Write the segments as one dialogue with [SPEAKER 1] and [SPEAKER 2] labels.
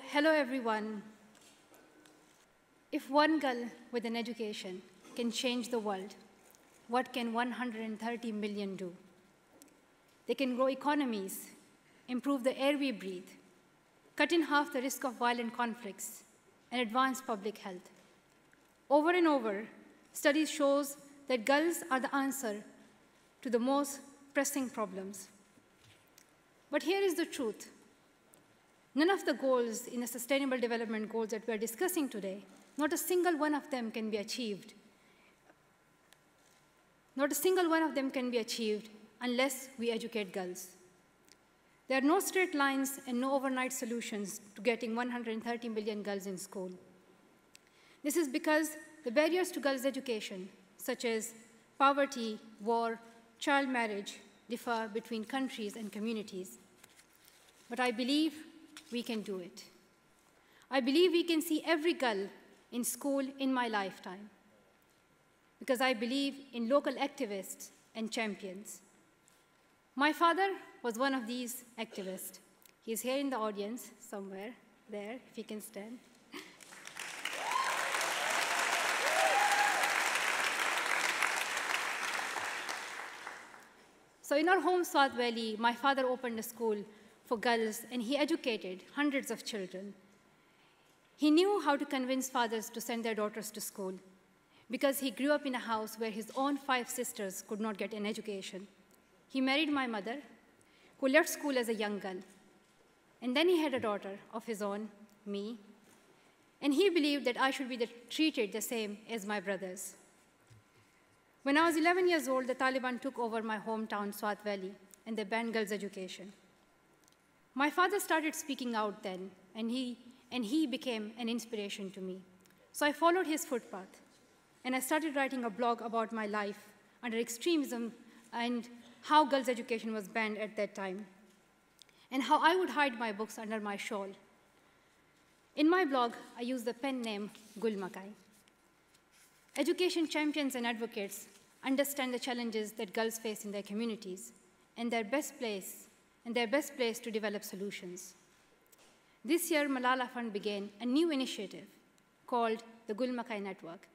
[SPEAKER 1] hello everyone. If one girl with an education can change the world, what can 130 million do? They can grow economies, improve the air we breathe, cut in half the risk of violent conflicts, and advance public health. Over and over, studies show that girls are the answer to the most pressing problems. But here is the truth. None of the goals in the Sustainable Development Goals that we are discussing today, not a single one of them can be achieved. Not a single one of them can be achieved unless we educate girls. There are no straight lines and no overnight solutions to getting 130 million girls in school. This is because the barriers to girls' education, such as poverty, war, child marriage, differ between countries and communities. But I believe we can do it. I believe we can see every girl in school in my lifetime, because I believe in local activists and champions. My father was one of these activists. He's here in the audience somewhere, there, if he can stand. So in our home, Swat Valley, my father opened a school for girls, and he educated hundreds of children. He knew how to convince fathers to send their daughters to school, because he grew up in a house where his own 5 sisters could not get an education. He married my mother, who left school as a young girl. And then he had a daughter of his own, me, and he believed that I should be treated the same as my brothers. When I was 11 years old, the Taliban took over my hometown, Swat Valley, and they banned girls' education. My father started speaking out then, and he became an inspiration to me. So I followed his footpath, and I started writing a blog about my life under extremism and how girls' education was banned at that time, and how I would hide my books under my shawl. In my blog, I use the pen name Gul Makai. Education champions and advocates understand the challenges that girls face in their communities and their best place to develop solutions. This year, Malala Fund began a new initiative called the Gul Makai Network,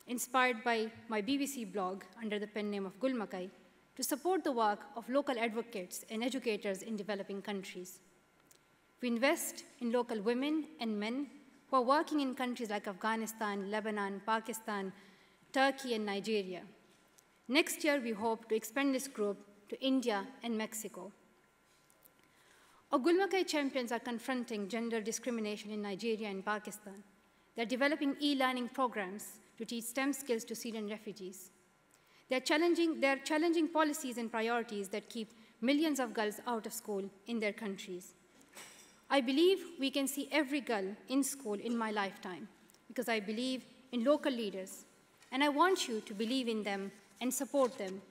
[SPEAKER 1] inspired by my BBC blog under the pen name of Gul Makai, to support the work of local advocates and educators in developing countries. We invest in local women and men who are working in countries like Afghanistan, Lebanon, Pakistan, Turkey, and Nigeria. Next year, we hope to expand this group to India and Mexico. Our Gul Makai champions are confronting gender discrimination in Nigeria and Pakistan. They're developing e-learning programs to teach STEM skills to Syrian refugees. They're challenging policies and priorities that keep millions of girls out of school in their countries. I believe we can see every girl in school in my lifetime, because I believe in local leaders, and I want you to believe in them and support them